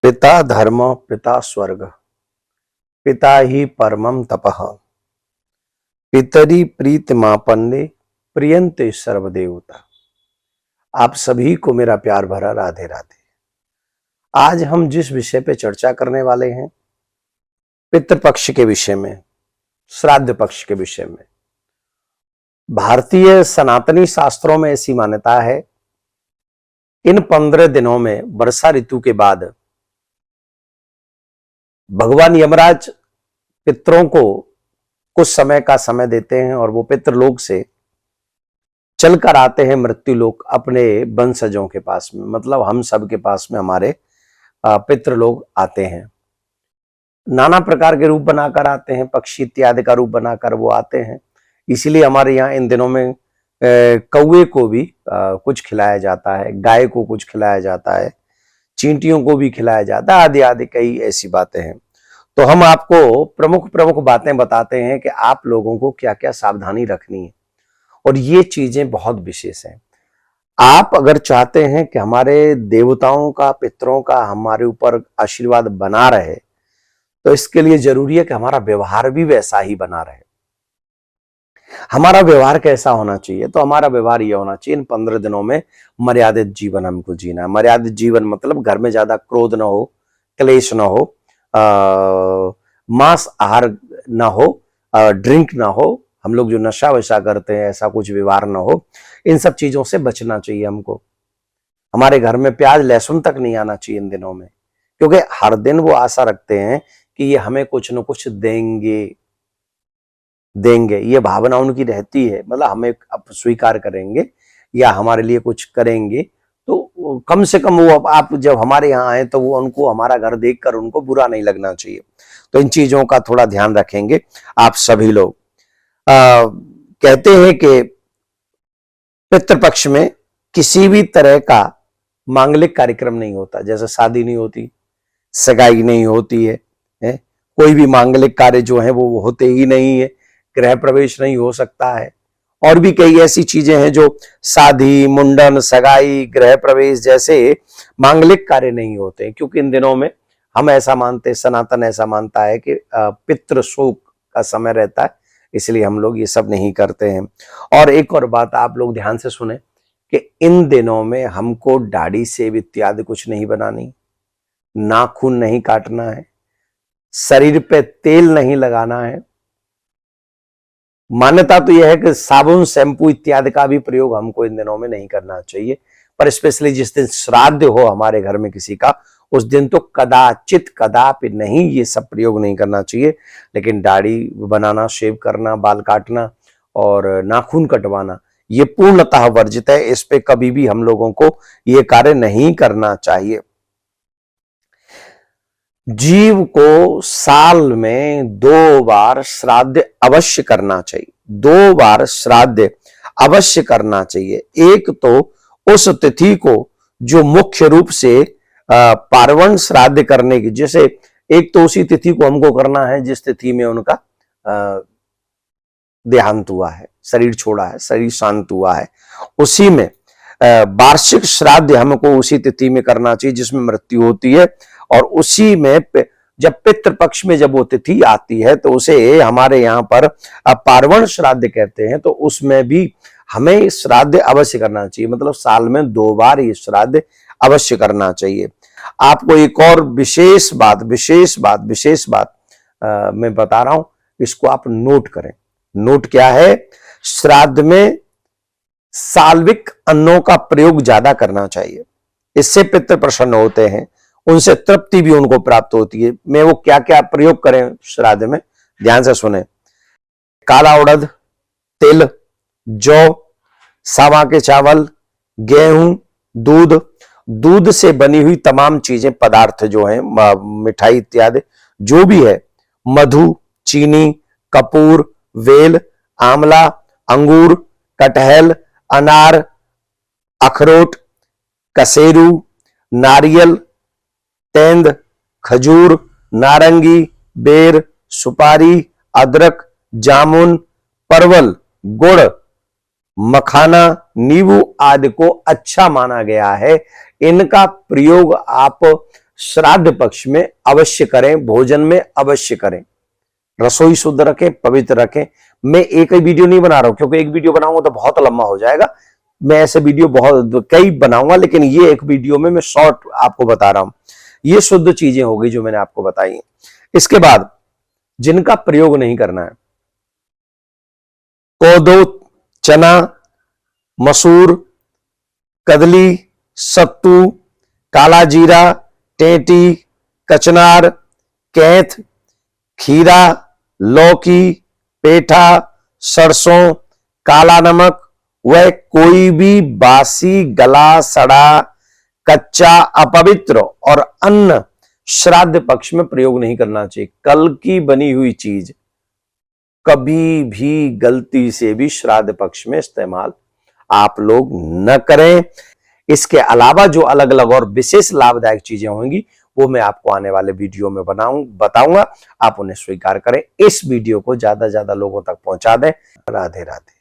पिता धर्म पिता स्वर्ग पिता ही परमं तपः पितरी प्रीतिमापन्ने प्रियंते सर्वदेवता। आप सभी को मेरा प्यार भरा राधे राधे। आज हम जिस विषय पे चर्चा करने वाले हैं पितृपक्ष के विषय में, श्राद्ध पक्ष के विषय में। भारतीय सनातनी शास्त्रों में ऐसी मान्यता है, इन 15 दिनों में वर्षा ऋतु के बाद भगवान यमराज पितरों को कुछ समय का समय देते हैं और वो पितृलोक से चलकर आते हैं मृत्युलोक अपने वंशजों के पास में, मतलब हम सब के पास में हमारे पितृलोक आते हैं। नाना प्रकार के रूप बनाकर आते हैं, पक्षी इत्यादि का रूप बनाकर वो आते हैं। इसीलिए हमारे यहाँ इन दिनों में कौवे को भी कुछ खिलाया जाता है, गाय को कुछ खिलाया जाता है, चींटियों को भी खिलाया जाता है, आदि आदि कई ऐसी बातें हैं। तो हम आपको प्रमुख प्रमुख बातें बताते हैं कि आप लोगों को क्या क्या सावधानी रखनी है, और ये चीजें बहुत विशेष हैं। आप अगर चाहते हैं कि हमारे देवताओं का, पितरों का हमारे ऊपर आशीर्वाद बना रहे, तो इसके लिए जरूरी है कि हमारा व्यवहार भी वैसा ही बना रहे। हमारा व्यवहार कैसा होना चाहिए? तो हमारा व्यवहार यह होना चाहिए, इन 15 दिनों में मर्यादित जीवन हमको जीना है। मर्यादित जीवन मतलब घर में ज्यादा क्रोध ना हो, क्लेश ना हो, मांस आहार ना हो, ड्रिंक ना हो, हम लोग जो नशा वशा करते हैं ऐसा कुछ व्यवहार ना हो। इन सब चीजों से बचना चाहिए हमको। हमारे घर में प्याज लहसुन तक नहीं आना चाहिए इन दिनों में, क्योंकि हर दिन वो आशा रखते हैं कि ये हमें कुछ न कुछ देंगे, ये भावना उनकी रहती है। मतलब हमें अब स्वीकार करेंगे या हमारे लिए कुछ करेंगे, तो कम से कम वो आप जब हमारे यहाँ आए तो वो उनको हमारा घर देखकर उनको बुरा नहीं लगना चाहिए। तो इन चीजों का थोड़ा ध्यान रखेंगे आप सभी लोग। कहते हैं कि पितृपक्ष में किसी भी तरह का मांगलिक कार्यक्रम नहीं होता, जैसे शादी नहीं होती, सगाई नहीं होती है, कोई भी मांगलिक कार्य जो है वो होते ही नहीं है, गृह प्रवेश नहीं हो सकता है, और भी कई ऐसी चीजें हैं जो शादी, मुंडन, सगाई, गृह प्रवेश जैसे मांगलिक कार्य नहीं होते, क्योंकि इन दिनों में हम ऐसा मानते, सनातन ऐसा मानता है कि पितृ शोक का समय रहता है, इसलिए हम लोग ये सब नहीं करते हैं। और एक और बात आप लोग ध्यान से सुने कि इन दिनों में हमको दाढ़ी सेव इत्यादि कुछ नहीं बनानी, नाखून नहीं काटना है, शरीर पे तेल नहीं लगाना है। मान्यता तो यह है कि साबुन, शैम्पू इत्यादि का भी प्रयोग हमको इन दिनों में नहीं करना चाहिए, पर स्पेशली जिस दिन श्राद्ध हो हमारे घर में किसी का, उस दिन तो कदाचित कदापि नहीं, ये सब प्रयोग नहीं करना चाहिए। लेकिन दाढ़ी बनाना, शेव करना, बाल काटना और नाखून कटवाना ये पूर्णतः वर्जित है। इस पे कभी भी हम लोगों को ये कार्य नहीं करना चाहिए। जीव को साल में 2 बार श्राद्ध अवश्य करना चाहिए, 2 बार श्राद्ध अवश्य करना चाहिए। एक तो उस तिथि को जो मुख्य रूप से पार्वण श्राद्ध करने की, जैसे एक तो उसी तिथि को हमको करना है जिस तिथि में उनका देहांत हुआ है, शरीर छोड़ा है, शरीर शांत हुआ है, उसी में वार्षिक श्राद्ध हमको उसी तिथि में करना चाहिए जिसमें मृत्यु होती है। और उसी में जब पितृपक्ष में जब वो तिथि आती है तो उसे हमारे यहाँ पर पार्वण श्राद्ध कहते हैं। तो उसमें भी हमें श्राद्ध अवश्य करना चाहिए, मतलब साल में 2 बार ये श्राद्ध अवश्य करना चाहिए। आपको एक और विशेष बात मैं बता रहा हूं, इसको आप नोट करें। नोट क्या है? श्राद्ध में साल्विक अन्नों का प्रयोग ज्यादा करना चाहिए, इससे पितृ प्रसन्न होते हैं, उनसे तृप्ति भी उनको प्राप्त होती है। मैं वो क्या क्या प्रयोग करें श्राद्ध में, ध्यान से सुने। काला उड़द, तिल, जौ, सावा के चावल, गेहूं, दूध से बनी हुई तमाम चीजें, पदार्थ जो हैं, मिठाई इत्यादि जो भी है, मधु, चीनी, कपूर, वेल, आंवला, अंगूर, कटहल, अनार, अखरोट, कसेरू, नारियल, तेंद, खजूर, नारंगी, बेर, सुपारी, अदरक, जामुन, परवल, गुड़, मखाना, नींबू आदि को अच्छा माना गया है। इनका प्रयोग आप श्राद्ध पक्ष में अवश्य करें, भोजन में अवश्य करें, रसोई शुद्ध रखें, पवित्र रखें। मैं एक ही वीडियो नहीं बना रहा हूं, क्योंकि एक वीडियो बनाऊंगा तो बहुत लंबा हो जाएगा। मैं ऐसे वीडियो बहुत कई बनाऊंगा, लेकिन ये एक वीडियो में मैं शॉर्ट आपको बता रहा हूं। ये शुद्ध चीजें हो गई जो मैंने आपको बताई हैं। इसके बाद जिनका प्रयोग नहीं करना है, कोदो, चना, मसूर, कदली, सत्तू, काला जीरा, टेटी, कचनार, कैथ, खीरा, लौकी, पेठा, सरसों, काला नमक, वह कोई भी बासी, गला सड़ा, कच्चा, अपवित्र और अन्न श्राद्ध पक्ष में प्रयोग नहीं करना चाहिए। कल की बनी हुई चीज कभी भी गलती से भी श्राद्ध पक्ष में इस्तेमाल आप लोग न करें। इसके अलावा जो अलग अलग और विशेष लाभदायक चीजें होंगी वो मैं आपको आने वाले वीडियो में बताऊंगा। आप उन्हें स्वीकार करें। इस वीडियो को ज्यादा से ज्यादा लोगों तक पहुंचा दें। राधे राधे।